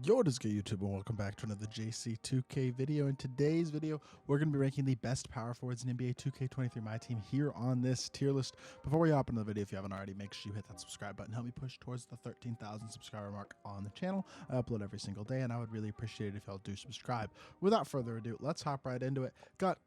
Yo, what is good, YouTube, and welcome back to another JC2K video. In today's video, we're going to be ranking the best power forwards in NBA 2K23 MyTEAM here on this tier list. Before we hop into the video, if you haven't already, make sure you hit that subscribe button. Help me push towards the 13,000 subscriber mark on the channel. I upload every single day, and I would really appreciate it if y'all do subscribe. Without further ado, let's hop right into it. Got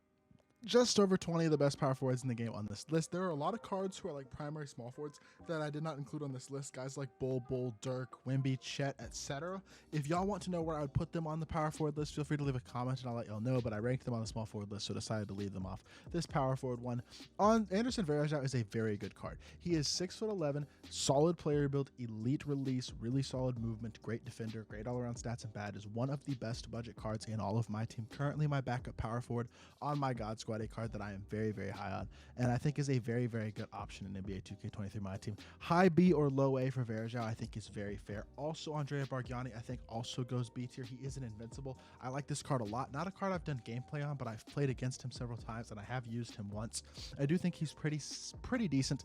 just over 20 of the best power forwards in the game on this list. There are a lot of cards who are like primary small forwards that I did not include on this list. Guys like Bull, Dirk, Wemby, Chet, etc. If y'all want to know where I would put them on the power forward list, feel free to leave a comment and I'll let y'all know. But I ranked them on the small forward list, so decided to leave them off this power forward one. On Anderson Varejao is a very good card. He is 6'11", solid player build, elite release, really solid movement, great defender, great all around stats and bad. Is one of the best budget cards in all of my team. Currently my backup power forward on my God Squad, a card that I am very, very high on, and I think is a very, very good option in NBA 2K23 MyTEAM. High B or low A for Varejao, I think is very fair. Also, Andrea Bargnani, I think also goes B tier. He is an invincible. I like this card a lot. Not a card I've done gameplay on, but I've played against him several times, and I have used him once. I do think he's pretty decent.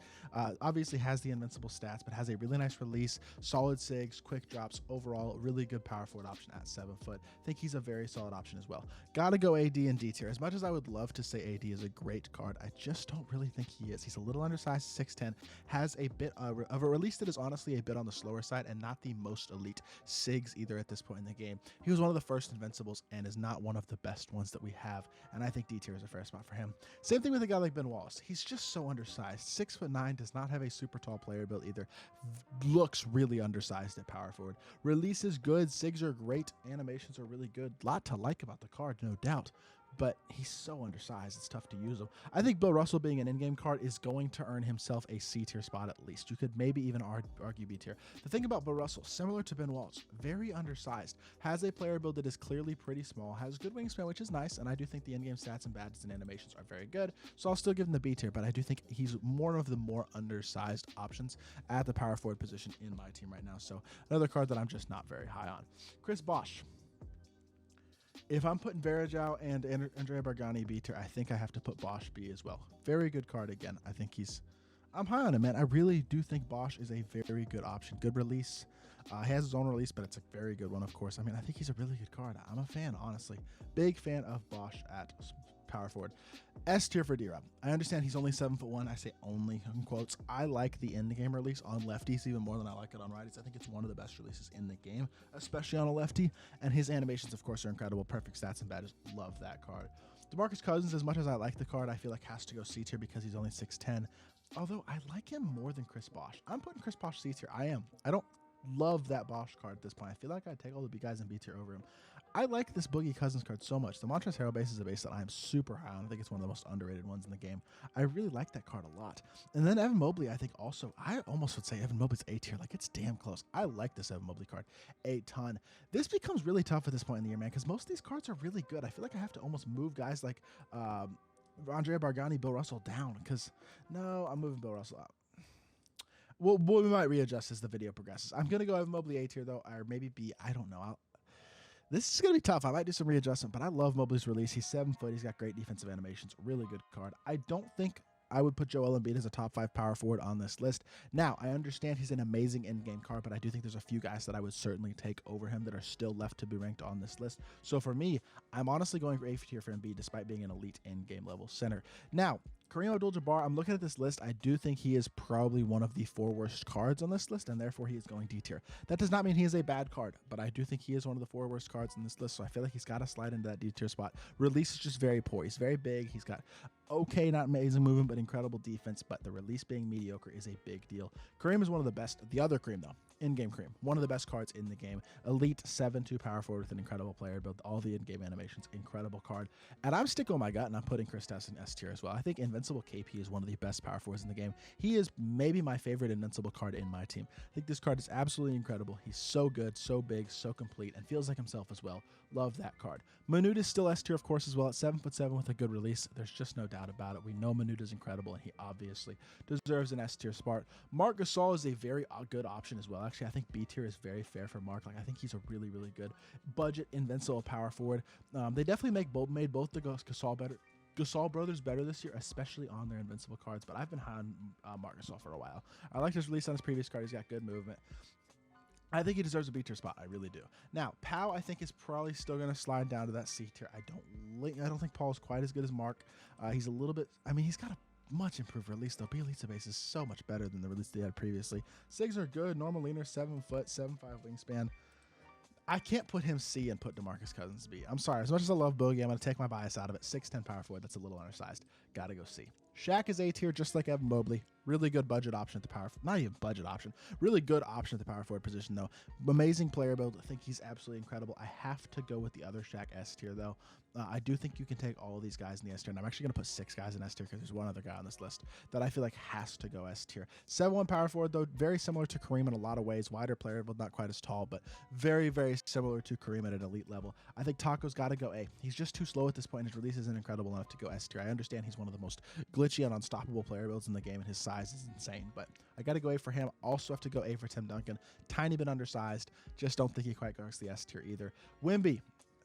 Obviously has the invincible stats, but has a really nice release, solid sigs, quick drops. Overall, really good power forward option at 7 foot. I think he's a very solid option as well. Gotta go AD and D tier. As much as I would love to say AD is a great card, I just don't really think he is. He's a little undersized, 6'10", has a bit of a release that is honestly a bit on the slower side and not the most elite sigs either at this point in the game. He was one of the first invincibles and is not one of the best ones that we have, and I think D tier is a fair spot for him. Same thing with a guy like Ben Wallace. He's just so undersized. 6'9", does not have a super tall player build either. Looks really undersized at power forward. Release is good, sigs are great, animations are really good. Lot to like about the card, no doubt. But he's so undersized, it's tough to use him. I think Bill Russell being an in-game card is going to earn himself a C-tier spot at least. You could maybe even argue B-tier. The thing about Bill Russell, similar to Ben Wallace, very undersized, has a player build that is clearly pretty small, has good wingspan, which is nice, and I do think the in-game stats and badges and animations are very good, so I'll still give him the B-tier, but I do think he's one of the more undersized options at the power forward position in my team right now, so another card that I'm just not very high on. Chris Bosh. If I'm putting Varejao and Andrea Bargnani B tier, I think I have to put Bosh B as well. Very good card again. I think I'm high on him, man. I really do think Bosh is a very good option. Good release. He has his own release, but it's a very good one, of course. I mean, I think he's a really good card. I'm a fan, honestly. Big fan of Bosh at power forward. S tier for D-Rob. I understand he's only 7'1". I say only in quotes. I like the end-game release on lefties even more than I like it on righties. I think it's one of the best releases in the game, especially on a lefty. And his animations, of course, are incredible. Perfect stats and badges. Love that card. DeMarcus Cousins, as much as I like the card, I feel like has to go C tier because he's only 6'10". Although I like him more than Chris Bosh. I'm putting Chris Bosh C tier. I am. I don't love that Bosh card at this point. I feel like I'd take all the B guys in B tier over him. I like this Boogie Cousins card so much. The Montrezl Harrell base is a base that I am super high on. I think it's one of the most underrated ones in the game. I really like that card a lot. And then Evan Mobley, I think also, I almost would say Evan Mobley's A tier. Like, it's damn close. I like this Evan Mobley card a ton. This becomes really tough at this point in the year, man, because most of these cards are really good. I feel like I have to almost move guys like Andrea Bargnani, Bill Russell down, because no, I'm moving Bill Russell out. Well, we might readjust as the video progresses. I'm going to go Evan Mobley A tier, though, or maybe B. I don't know. This is going to be tough. I might do some readjustment, but I love Mobley's release. He's 7 foot. He's got great defensive animations. Really good card. I don't think I would put Joel Embiid as a top 5 power forward on this list. Now, I understand he's an amazing in-game card, but I do think there's a few guys that I would certainly take over him that are still left to be ranked on this list. So for me, I'm honestly going for A tier for Embiid, despite being an elite in-game level center. Now, Kareem Abdul-Jabbar, I'm looking at this list. I do think he is probably one of the 4 worst cards on this list, and therefore he is going D tier. That does not mean he is a bad card, but I do think he is one of the 4 worst cards in this list, so I feel like he's got to slide into that D tier spot. Release is just very poor. He's very big. He's got okay, not amazing movement, but incredible defense, but the release being mediocre is a big deal. Kareem is one of the best. The other Kareem, though, in-game Kareem, one of the best cards in the game. Elite 7'2" power forward with an incredible player build, all the in-game animations, incredible card. And I'm sticking with my gut, and I'm putting Kristaps in S tier as well. I think Invincible KP is one of the best power forwards in the game. He is maybe my favorite Invincible card in my team. I think this card is absolutely incredible. He's so good, so big, so complete, and feels like himself as well. Love that card. Manute is still S tier, of course, as well, at 7'7" with a good release. There's just no doubt about it. We know Manute is incredible, and he obviously deserves an S tier spot. Marc Gasol is a very good option as well. Actually, I think B tier is very fair for Marc. Like, I think he's a really, really good budget invincible power forward. They definitely made both the Gasol brothers better this year, especially on their invincible cards, but I've been high on Marc Gasol for a while. I liked his release on his previous card. He's got good movement. I think he deserves a B tier spot. I really do. Now, Pow, I think, is probably still going to slide down to that C tier. I don't think Paul's quite as good as Mark. He's a little bit. I mean, he's got a much improved release though. Bielitsa base is so much better than the release they had previously. Sigs are good. Normal leaner, 7 foot, 7'5" wingspan. I can't put him C and put DeMarcus Cousins B. I'm sorry. As much as I love Boogie, I'm going to take my bias out of it. 6'10" power forward. That's a little undersized. Got to go C. Shaq is A tier, just like Evan Mobley. Really good budget option at the power. Not even budget option. Really good option at the power forward position, though. Amazing player build. I think he's absolutely incredible. I have to go with the other Shaq S tier, though. I do think you can take all of these guys in the S tier, and I'm actually going to put 6 guys in S tier because there's one other guy on this list that I feel like has to go S tier. 7'1" power forward, though, very similar to Kareem in a lot of ways. Wider player build, not quite as tall, but very, very similar to Kareem at an elite level. I think Taco's got to go A. He's just too slow at this point. His release isn't incredible enough to go S tier. I understand he's one of the most glitchy and unstoppable player builds in the game, and his size is insane, but I got to go A for him. Also have to go A for Tim Duncan. Tiny bit undersized. Just don't think he quite goes to the S tier either. Wimby.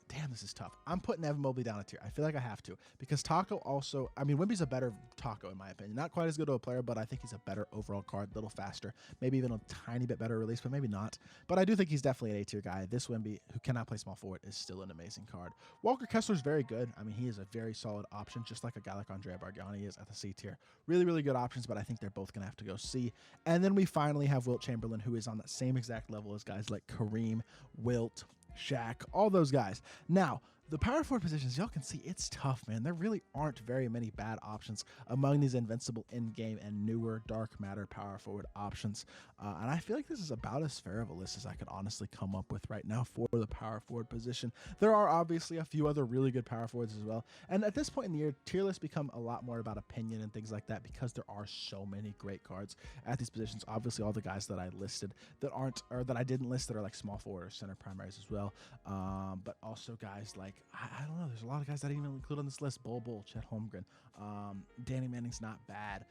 Damn, this is tough. I'm putting Evan Mobley down a tier. I feel like I have to because Taco also, I mean, Wimby's a better Taco in my opinion. Not quite as good of a player, but I think he's a better overall card, a little faster, maybe even a tiny bit better release, but maybe not. But I do think he's definitely an A tier guy. This Wimby, who cannot play small forward, is still an amazing card. Walker Kessler's very good. I mean, he is a very solid option, just like a guy like Andrea Bargnani is at the C tier. Really, really good options, but I think they're both going to have to go C. And then we finally have Wilt Chamberlain, who is on that same exact level as guys like Kareem, Wilt, Shaq, all those guys. Now, the power forward positions, y'all can see it's tough, man. There really aren't very many bad options among these invincible in-game and newer dark matter power forward options. And I feel like this is about as fair of a list as I could honestly come up with right now for the power forward position. There are obviously a few other really good power forwards as well. And at this point in the year, tier lists become a lot more about opinion and things like that because there are so many great cards at these positions. Obviously, all the guys that I listed that aren't, or that I didn't list that are like small forward or center primaries as well. But also guys like, I don't know, there's a lot of guys that I didn't even include on this list. Bull, Chet Holmgren, Danny Manning's not bad.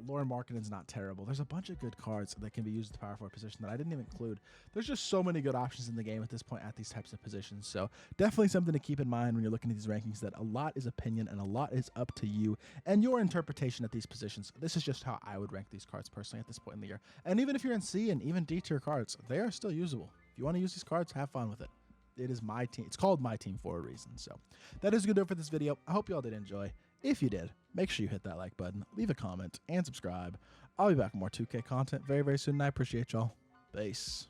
Lauren Markkinen's not terrible. There's a bunch of good cards that can be used at the power forward position that I didn't even include. There's just so many good options in the game at this point at these types of positions. So definitely something to keep in mind when you're looking at these rankings, that a lot is opinion and a lot is up to you and your interpretation at these positions. This is just how I would rank these cards personally at this point in the year. And even if you're in C and even D tier cards, they are still usable. If you want to use these cards, have fun with it. It is my team. It's called my team for a reason. So that is going to do it for this video. I hope you all did enjoy. If you did, make sure you hit that like button, leave a comment, and subscribe. I'll be back with more 2K content very, very soon, and I appreciate y'all. Peace.